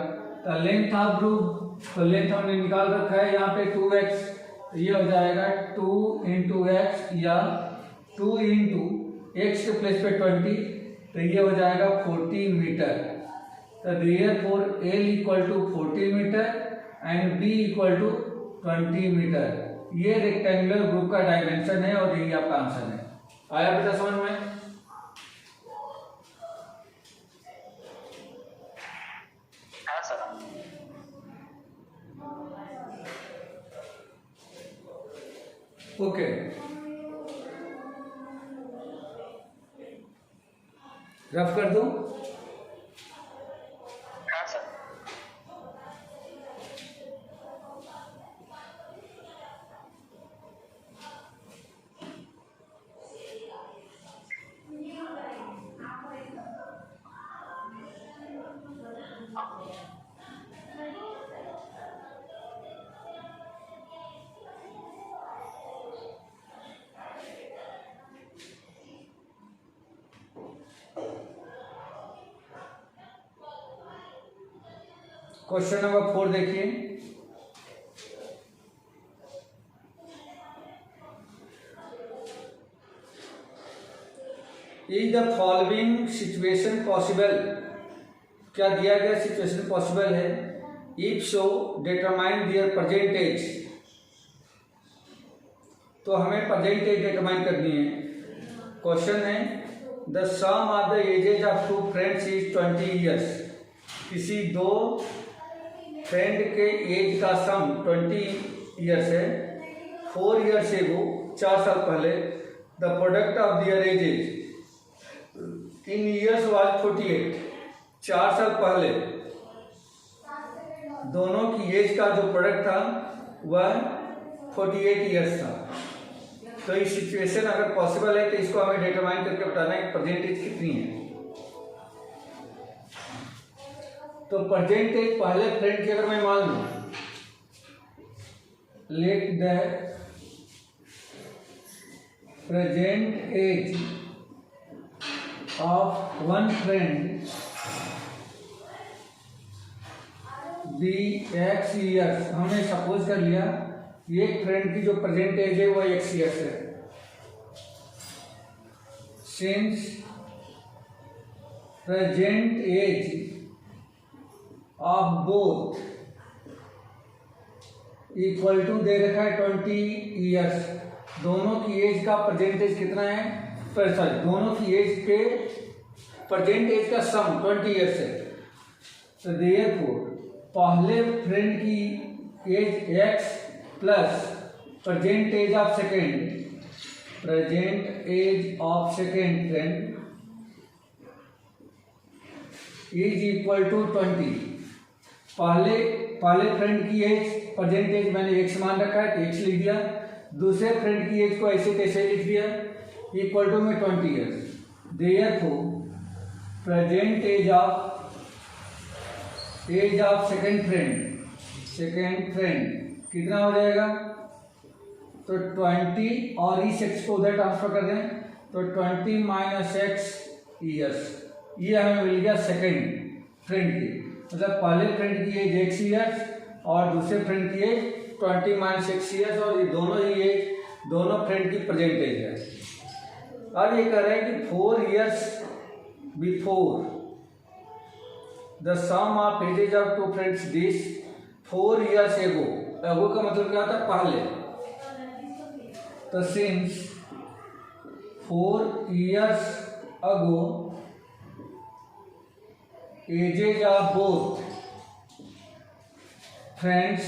तो लेंथ ऑफ ग्रुप, तो लेंथ हमने निकाल रखा है यहाँ पे 2x, तो ये हो जाएगा 2 इंटू एक्स या 2 इंटू एक्स के प्लेस पे 20, तो ये हो जाएगा 40 मीटर। तो therefore l equal to 40 metre and b equal to 20 metre. ये रेक्टेंगुलर ग्रुप का डायमेंशन है और यही आपका आंसर है। आया बेटा समझ में? हाँ सर। ओके, रफ कर दो। हाँ सर। क्वेश्चन नंबर 4 देखिए। Is the following situation possible, क्या दिया गया सिचुएशन पॉसिबल है? If so determine their present age, तो हमें प्रेजेंट एज डिटरमाइन करनी है। क्वेश्चन है the sum of the ages of two friends is 20 years. किसी दो फ्रेंड के एज का सम 20 ईयर्स है। 4 ईयर्स एगो, 4 साल पहले, the product of their ages in years was 48। 4 साल पहले दोनों की एज का जो प्रोडक्ट था वह 48 ईयर्स था। तो ये सिचुएशन अगर पॉसिबल है तो इसको हमें डिटरमाइन करके बताना है प्रेजेंट एज कितनी है। तो प्रेजेंट एज पहले फ्रेंड की अगर मैं मान लूं, let the present age of one friend be x years, हमने सपोज कर लिया एक फ्रेंड की जो प्रेजेंट एज है वो एक्स ईयर्स है। Since present age of both equal to दे रखा है 20 ईयर्स, दोनों की एज का प्रेजेंटेज कितना है, सॉरी दोनों की एज के प्रेजेंट एज का सम 20 ईयर्स है। तो देयरफॉर पहले फ्रेंड की age x plus present age of second, present age of second friend is equal to 20। पहले फ्रेंड की एज प्रेजेंट एज मैंने x मान रखा है तो x लिख दिया, दूसरे फ्रेंड की एज को ऐसे कैसे लिख दिया, इक्वल टू में 20 years. Therefore present age of second friend कितना हो जाएगा, तो 20 और इस x को उधर ट्रांसफर कर दें तो 20 माइनस एक्स ईयर्स, ये हमें मिल गया सेकेंड फ्रेंड की, मतलब पहले फ्रेंड की एज x ईयर्स और दूसरे फ्रेंड की एज 20 माइनस एक्स ईयर्स, और ये दोनों ही एज दोनों फ्रेंड की प्रेजेंट एज है। अब ये कह रहे हैं कि 4 years before the sum of ages of two friends this 4 years ago, ago का मतलब क्या होता है पहले, तो since 4 years ago ages of both friends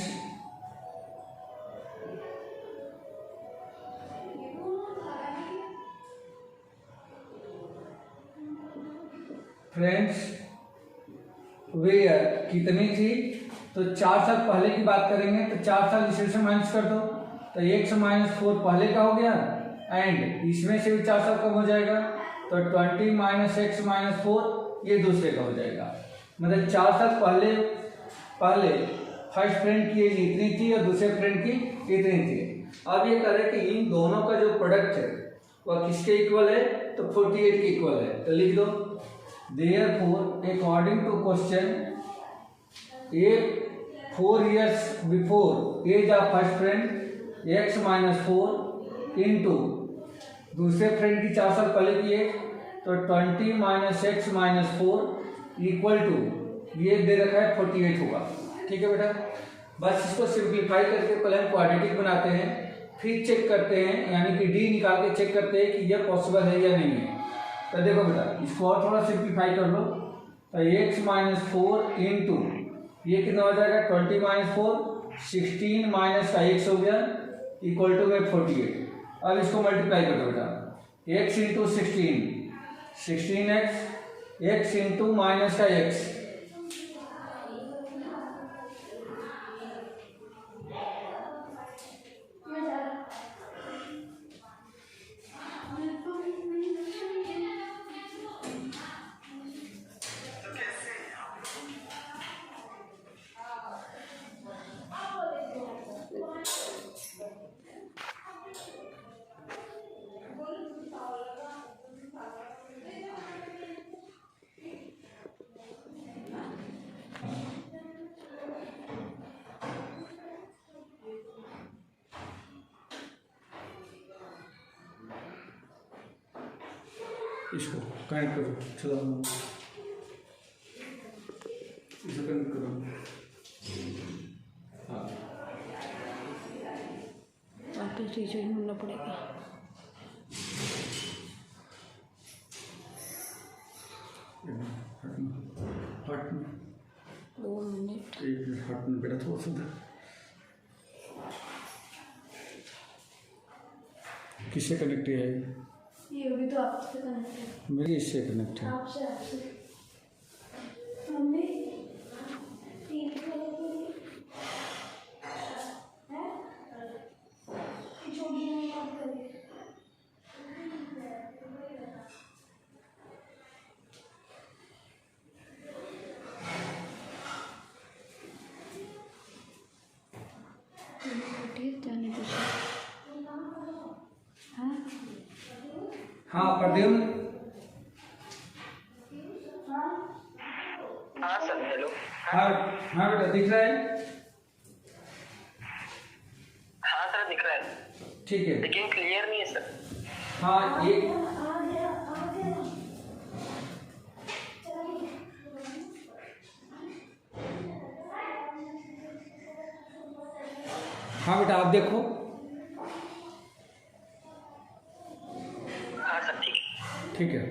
were कितनी थी, तो 4 साल पहले की बात करेंगे तो 4 साल इसमें से माइनस कर दो तो x माइनस 4 पहले का हो गया एंड इसमें से भी 4 साल कम हो जाएगा तो 20 माइनस एक्स माइनस 4 ये दूसरे का हो जाएगा। मतलब 4 साल पहले फर्स्ट फ्रेंड की एज इतनी थी और दूसरे फ्रेंड की इतनी थी। अब ये कह रहे हैं कि इन दोनों का जो प्रोडक्ट है वह किसके इक्वल है, तो 48 के इक्वल है। तो लिख दो therefore according to question, a 4 years before age of first friend x-4 into दूसरे फ्रेंड की 4 साल पहले की एज, तो 20 - x-4 इक्वल टू ये दे रखा है 48 होगा। ठीक है बेटा, बस इसको सिंप्लीफाई करके पहले हम क्वाड्रेटिक बनाते हैं, फिर चेक करते हैं, यानी कि डी निकाल के चेक करते हैं कि यह पॉसिबल है या नहीं है। तो देखो बेटा, इसको और थोड़ा सिंप्लीफाई कर लो, तो x-4 इंटू ये कितना हो जाएगा 20 - 4 16 माइनस का x हो गया इक्वल टू में 48। अब इसको मल्टीप्लाई कर दो बेटा, x into 16x, x into minus का x, इसको कनेक्ट करो, चलो इसको कनेक्ट करो। हाँ वापस रिजॉइन होना पड़ेगा। हट में 2 मिनट, 1 मिनट हट में बेटा, थोड़ा सा किससे कनेक्ट है? ये भी तो आपसे कनेक्ट है। मेरी इससे कनेक्ट है। आपसे मम्मी जाने दीजिए। हाँ प्रद्युम्न, हाँ सर, हेलो। हाँ हाँ बेटा दिख रहा है? हाँ सर दिख रहा है, ठीक है। लेकिन क्लियर नहीं है सर। हाँ ये हाँ बेटा आप देखो। हाँ सर ठीक है। ठीक है,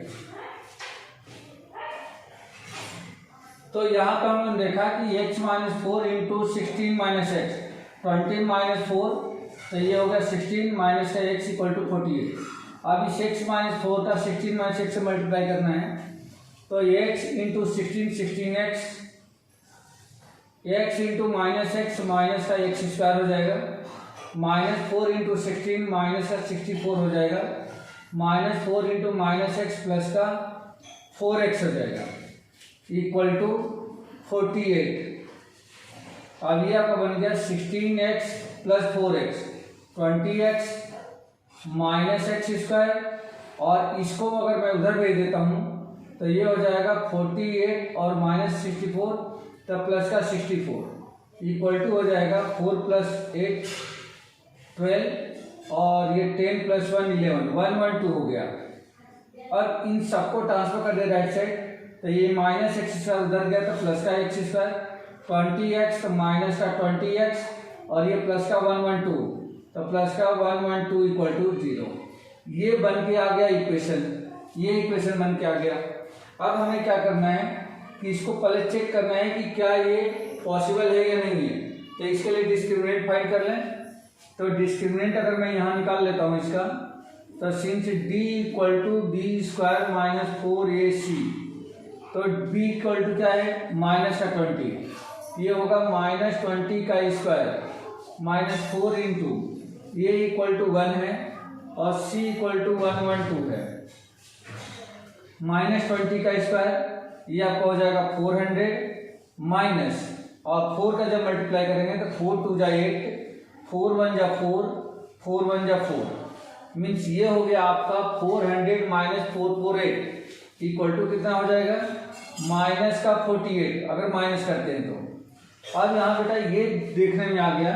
तो यहाँ पर हमने देखा कि x-4 इंटू 16 माइनस एक्स 20 - 4, तो ये हो गया 16 माइनस का x इक्वल टू 48। अब इस x-4 का 16 - x से मल्टीप्लाई करना है, तो x into 16x, x into minus x minus का x² हो जाएगा, -4 इंटू 16 माइनस का 64 हो जाएगा, -4 इंटू माइनस एक्स प्लस का 4x हो जाएगा इक्वल टू 48। अब ये आपका बन गया 16x plus 4x 20x minus x², और इसको अगर मैं उधर भेज देता हूँ तो ये हो जाएगा 48 और माइनस 64 तो प्लस का 64 इक्वल टू हो जाएगा 4 + 8 12 और ये 10 + 1 11 112 हो गया। अब इन सबको ट्रांसफर कर दे राइट साइड, तो ये माइनस x² उधर गया तो प्लस का x², 20x तो माइनस का 20x और ये प्लस का 112 तो प्लस का 112 इक्वल टू 0। ये बन के आ गया इक्वेशन, ये इक्वेशन बन के आ गया। अब हमें क्या करना है कि इसको पहले चेक करना है कि क्या ये पॉसिबल है या नहीं है। तो इसके लिए डिस्क्रिमिनेंट फाइंड कर लें। तो डिस्क्रिमिनेंट अगर मैं यहाँ निकाल लेता हूँ इसका, तो since d equal to b² minus 4ac, तो b इक्वल टू क्या है माइनस का 20, ये होगा -20 का स्क्वायर माइनस 4 इंटू ये इक्वल टू 1 है और c इक्वल टू 112 है, -20 का स्क्वायर ये आपका हो जाएगा 400 माइनस और 4 का जब मल्टीप्लाई करेंगे तो 4 2 जा 8, 4 1 जा 4, 4 1 जा 4, मीन्स ये हो गया आपका 400 माइनस 448 इक्वल टू कितना हो जाएगा माइनस का 48, अगर माइनस करते हैं तो। अब यहाँ बेटा ये देखने में आ गया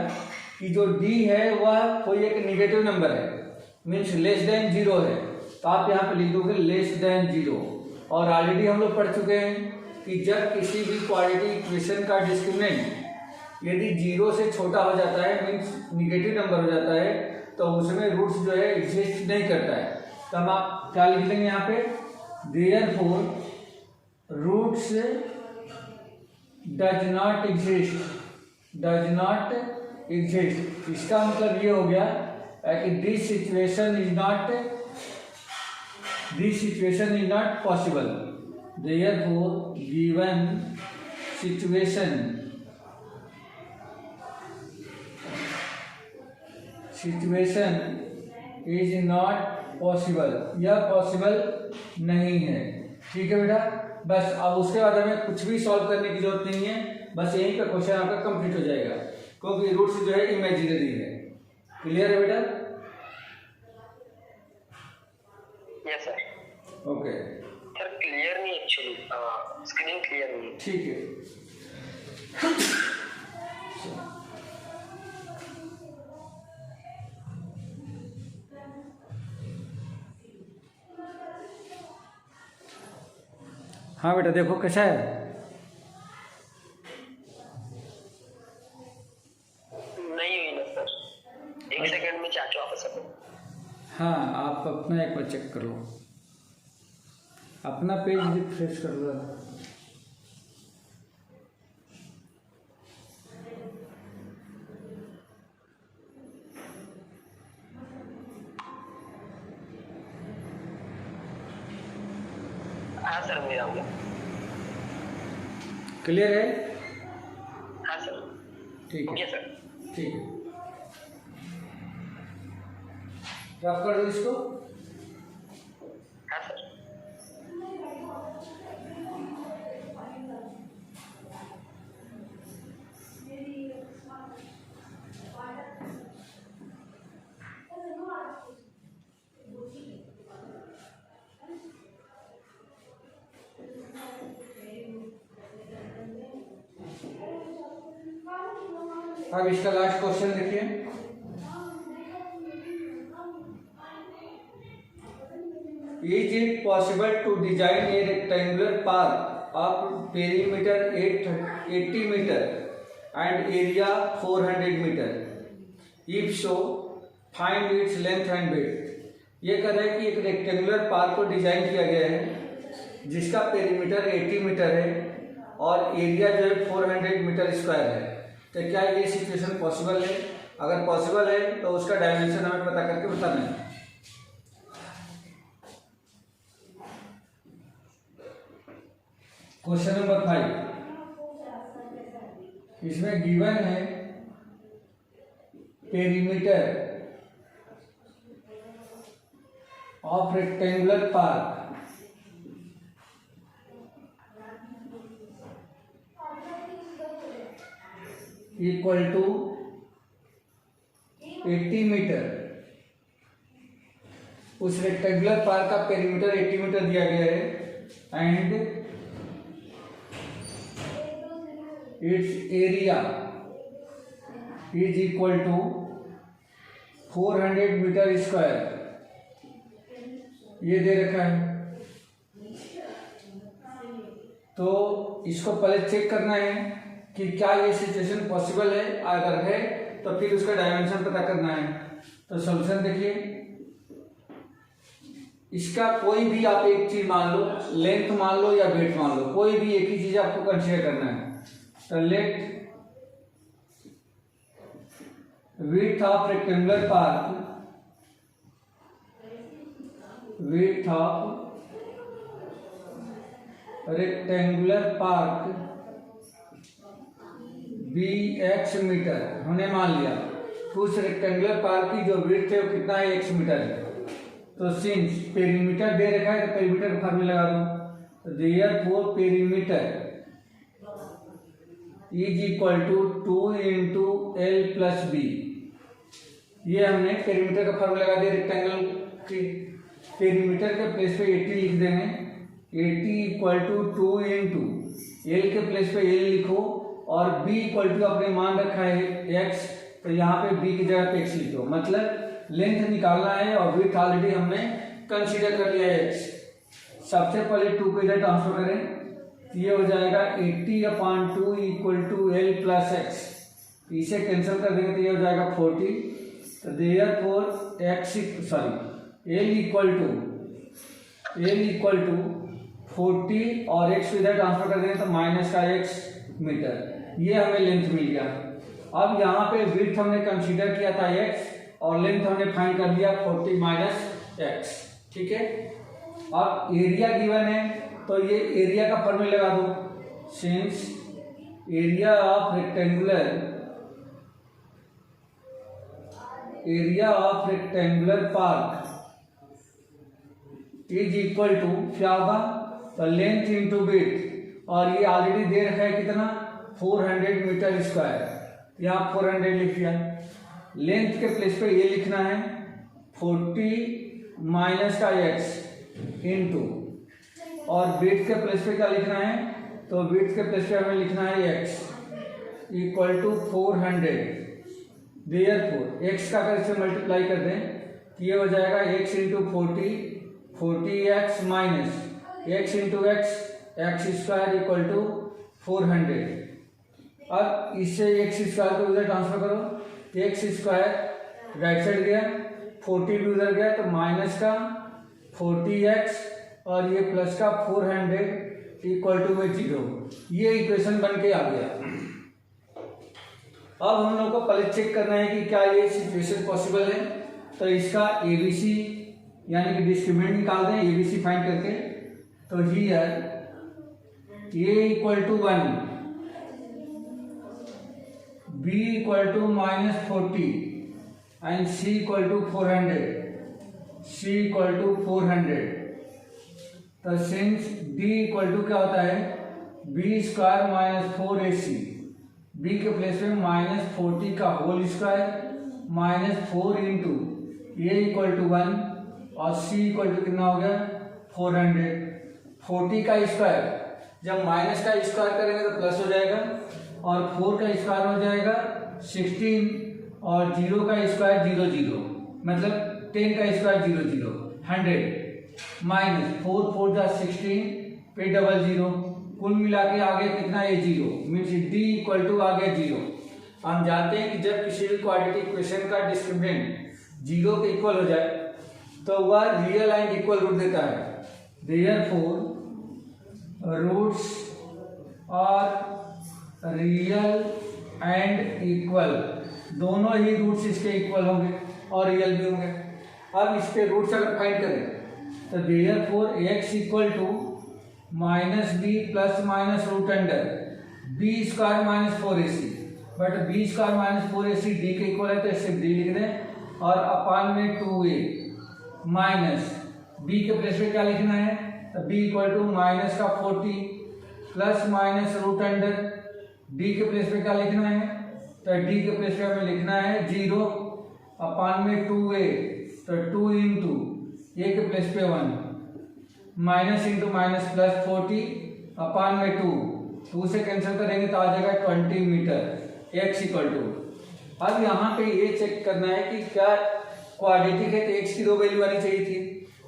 कि जो d है वह कोई एक निगेटिव नंबर है, मीन्स लेस देन 0 है, तो आप यहाँ पे लिख दोगे लेस देन 0। और ऑलरेडी हम लोग पढ़ चुके हैं कि जब किसी भी क्वाड्रेटिक इक्वेशन का डिस्क्रिमिनेंट यदि 0 से छोटा हो जाता है, मीन्स निगेटिव नंबर हो जाता है, तो उसमें रूट्स जो है एग्जिस्ट नहीं करता है। तो हम आप क्या लिख देंगे यहाँ पे, therefore roots does not exist. इसका मतलब ये हो गया कि this situation is not possible. Therefore given situation is not possible, यह पॉसिबल नहीं है। ठीक है बेटा, बस अब उसके बाद हमें कुछ भी सॉल्व करने की जरूरत नहीं है, बस यहीं पे क्वेश्चन आपका कंप्लीट हो जाएगा, क्योंकि रूट्स जो है इमेजिनरी है। क्लियर है बेटा? Yes sir. Okay sir clear नहीं, एक्चुअली स्क्रीन क्लियर नहीं। ठीक है। हाँ बेटा देखो कैसा है। नहीं हुई ना सर, 1 सेकंड में चाचू वापस आ। हाँ आप अपना एक बार चेक कर लो, अपना पेज रिफ्रेश कर लो। हाँ सर मेरा हो गया। क्लियर है? हाँ सर ठीक हो है गया सर। ठीक है, रफ कर दो इसको। हाँ सर। अब इसका लास्ट क्वेश्चन देखिए। Is it possible to design a rectangular park of perimeter 80 metre and area 400 metre? If so find its length and width. ये कह रहा है कि एक रेक्टेंगुलर पार्क को डिजाइन किया गया है जिसका पेरीमीटर 80 मीटर है और एरिया जो है 400 मीटर स्क्वायर है। तो क्या ये सिचुएशन पॉसिबल है? अगर पॉसिबल है तो उसका डायमेंशन हमें पता करके बताना है। क्वेश्चन नंबर 5, इसमें गिवन है perimeter of rectangular park equal to 80 metre. उस रेक्टेंगुलर पार्क का पेरीमीटर 80 मीटर दिया गया है and its area is equal to 400 metre square, ये दे रखा है। तो इसको पहले चेक करना है कि क्या ये सिचुएशन पॉसिबल है, अगर है तो फिर उसका डायमेंशन पता करना है। तो सॉल्यूशन देखिए, इसका कोई भी आप एक चीज मान लो, लेंथ मान लो या वेट मान लो, कोई भी एक ही चीज आपको कंसीडर करना है। तो let width of rectangular park, width of rectangular park bx metre हमने मान लिया। तो उस रेक्टेंगुलर पार्क की जो विड्थ है वो कितना है, x मीटर है। तो सिंस पेरीमीटर दे रखा है तो पेरीमीटर का फार्मूला लगा दूं। तो therefore perimeter is equal to 2 into l plus b. ये हमने पेरीमीटर का फॉर्मूला लगा दिया रेक्टेंगल के। पेरीमीटर के प्लेस पे 80 लिख देंगे। 80 इक्वल टू 2 इंटू एल के प्लेस पे एल लिखो और बी इक्वल टू आपने मान रखा है एक्स, तो यहाँ पे बी की जगह पे एक्स लिखो। मतलब लेंथ निकालना है और विड्थ ऑलरेडी हमने कंसीडर कर लिया है एक्स। सबसे पहले 2 को इधर ट्रांसफर करें, ये हो जाएगा 80/2 equal to l plus x. इसे कैंसिल कर देंगे तो ये हो जाएगा 40। तो देयरफॉर एल इक्वल टू 40 और एक्स इधर ट्रांसफर कर देंगे तो माइनस का एक्स मीटर। ये हमें लेंथ मिल गया। अब यहाँ पे विड्थ हमने कंसीडर किया था एक्स और लेंथ हमने फाइंड कर लिया 40 माइनस एक्स। ठीक है, अब एरिया गिवन है तो ये एरिया का फॉर्मूला लगा दो। Since area of rectangular park is equal to क्या होगा, तो लेंथ इंटू विड्थ, और ये ऑलरेडी दे रखा है कितना 400 मीटर स्क्वायर, यहाँ 400 लिख दिया। लेंथ के प्लेस पे ये लिखना है 40 माइनस का एक्स इंटू, और विड्थ के प्लेस पे क्या लिखना है, तो विड्थ के प्लेस पे हमें लिखना है x equal to 400। Therefore x का अगर इसे मल्टीप्लाई कर दें तो ये हो जाएगा x into 40 x minus x into x square equal to 400। अब इससे एक्स स्क्वायर को उधर ट्रांसफर करो, एक्स स्क्वायर राइट साइड गया, 40 भी उधर गया तो माइनस का 40x और ये प्लस का 400 इक्वल टू में 0। ये इक्वेशन बन के आ गया। अब हम लोग को पहले चेक करना है कि क्या ये सिचुएशन पॉसिबल है। तो इसका ABC यानी कि डिस्क्रिमिनेंट निकाल दें ABC फाइंड करके। तो here A equal to 1, B equal to -40 and C equal to 400। तो सिंस D इक्वल टू क्या होता है B square minus 4AC, B के प्लेस में -40 का whole square minus 4 into A equal to 1 और C इक्वल टू कितना हो गया 400। 40 का स्क्वायर जब माइनस का स्क्वायर करेंगे तो प्लस हो जाएगा, और 4 का स्क्वायर हो जाएगा 16, और 0 का स्क्वायर 0 मतलब 10 का स्क्वायर 0 100 माइनस 4 जा 16 पे 00, कुल मिला के आगे कितना है 0, मीन्स D इक्वल टू आ गया 0। हम जानते हैं कि जब किसी भी क्वाड्रेटिक इक्वेशन का डिस्क्रिमिनेंट 0 के इक्वल हो जाए तो वह रियल एंड इक्वल रूट देता है। Therefore roots are real and equal, दोनों ही रूट्स इसके इक्वल होंगे और रियल भी होंगे। अब इसके रूट्स अगर फाइंड करें तो therefore x equal to -b plus minus root under b square minus 4ac, but b square minus 4ac d के इक्वल है तो इसे d लिख दें, और अपान में 2a माइनस b के प्लेस पे क्या लिखना है, तो b इक्वल टू माइनस का 40 plus minus root under d के प्लेस पे क्या लिखना है, तो d के प्लेस पे हमें लिखना है 0 अपान में 2a, तो 2 इंटू a के प्लेस पे 1 माइनस इंटू माइनस प्लस 40 अपान में 2 से कैंसिल करेंगे तो आ जाएगा 20 मीटर x इक्वल टू। अब यहाँ पे ये चेक करना है कि क्या क्वाड्रेटिक है तो x की 2 वैल्यू आनी चाहिए थी,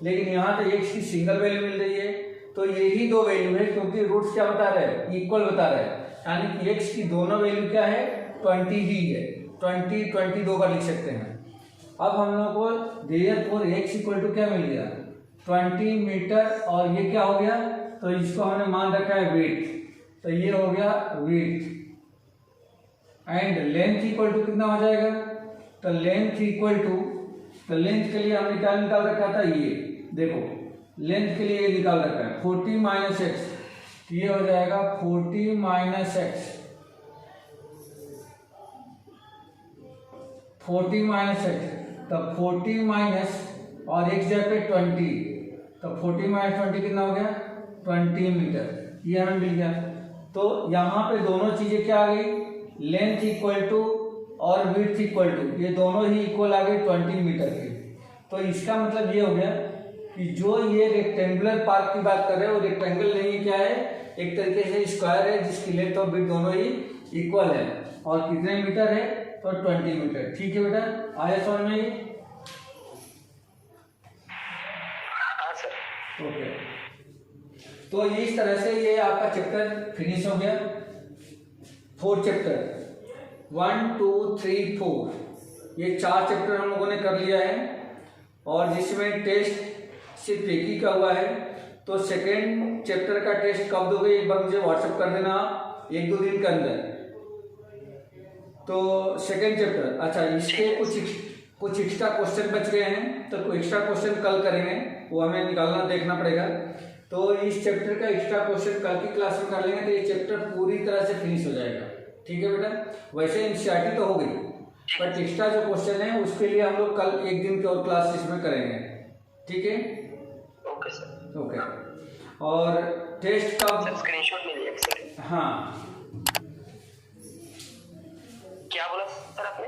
लेकिन यहाँ तो x की सिंगल वैल्यू मिल रही है, तो यही 2 वैल्यू है क्योंकि रूट्स क्या बता रहे हैं इक्वल बता रहे हैं, यानी कि x की दोनों वैल्यू क्या है 20 ही है, 20 2 बार लिख सकते हैं। अब हम लोग को देयरफॉर x इक्वल टू क्या मिल गया 20 मीटर, और ये क्या हो गया, तो इसको हमने मान रखा है वेट, तो ये हो गया width, and length equal to कितना हो जाएगा, तो लेंथ इक्वल टू, तो लेंथ के लिए हमने क्या निकाल रखा था, ये देखो लेंथ के लिए ये निकाल रखा है 40 माइनस एक्स, ये हो जाएगा 40 माइनस एक्स, 40 माइनस एक्स, तो 40 माइनस और एक जगह पे 20, तो 40 माइनस 20 कितना हो गया 20 मीटर, ये हमें मिल गया। तो यहाँ पे दोनों चीजें क्या आ गई, लेंथ इक्वल टू और विड्थ इक्वल टू, ये दोनों ही इक्वल आ गए 20 मीटर के। तो इसका मतलब ये हो गया कि जो ये रेक्टेंगुलर पार्क की बात कर रहे हैं वो रेक्टेंगल नहीं है, क्या है, एक तरीके से स्क्वायर है जिसकी लेंथ और विड्थ दोनों ही इक्वल है। और कितने मीटर है, तो 20 मीटर। ठीक है बेटा, आया समझ में? हाँ सर। ओके, तो इस तरह से ये आपका चैप्टर फिनिश हो गया। 4 चैप्टर 1 2 3 4, ये 4 चैप्टर हम लोगों ने कर लिया है। और जिसमें टेस्ट सिर्फ एक ही का हुआ है। तो सेकेंड चैप्टर का टेस्ट कब दोगे, एक बार मुझे व्हाट्सएप कर देना आप 1-2 दिन के अंदर। तो सेकेंड चैप्टर, अच्छा इसके कुछ एक्स्ट्रा क्वेश्चन बच गए हैं, तो एक्स्ट्रा क्वेश्चन कल करेंगे, वो हमें निकालना देखना पड़ेगा। तो इस चैप्टर का एक्स्ट्रा क्वेश्चन कल की क्लास में कर लेंगे, तो ये चैप्टर पूरी तरह से फिनिश हो जाएगा। ठीक है बेटा, वैसे एनसीईआरटी तो हो गई, बट एक्स्ट्रा जो क्वेश्चन है उसके लिए हम लोग कल एक दिन की और क्लास इसमें करेंगे। ठीक है, ओके सर। ओके। और टेस्ट का स्क्रीनशॉट ले लिया एक सेकंड। हाँ, क्या बोला सर आपने?